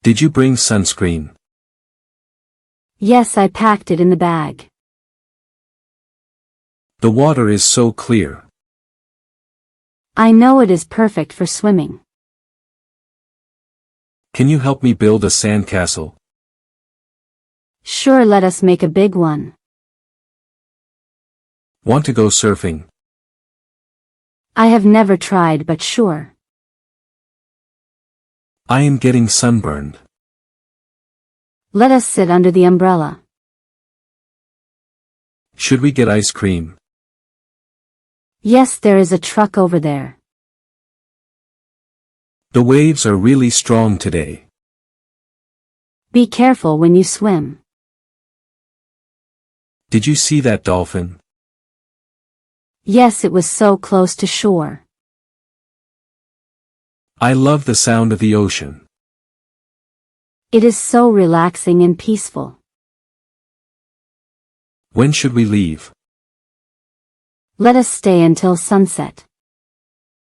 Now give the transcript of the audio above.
Did you bring sunscreen? Yes, I packed it in the bag. The water is so clear. I know it is perfect for swimming. Can you help me build a sandcastle? Sure, let us make a big one. Want to go surfing? I have never tried, but sure. I am getting sunburned. Let us sit under the umbrella. Should we get ice cream? Yes, there is a truck over there. The waves are really strong today. Be careful when you swim. Did you see that dolphin? Yes, it was so close to shore. I love the sound of the ocean. It is so relaxing and peaceful. When should we leave? Let us stay until sunset.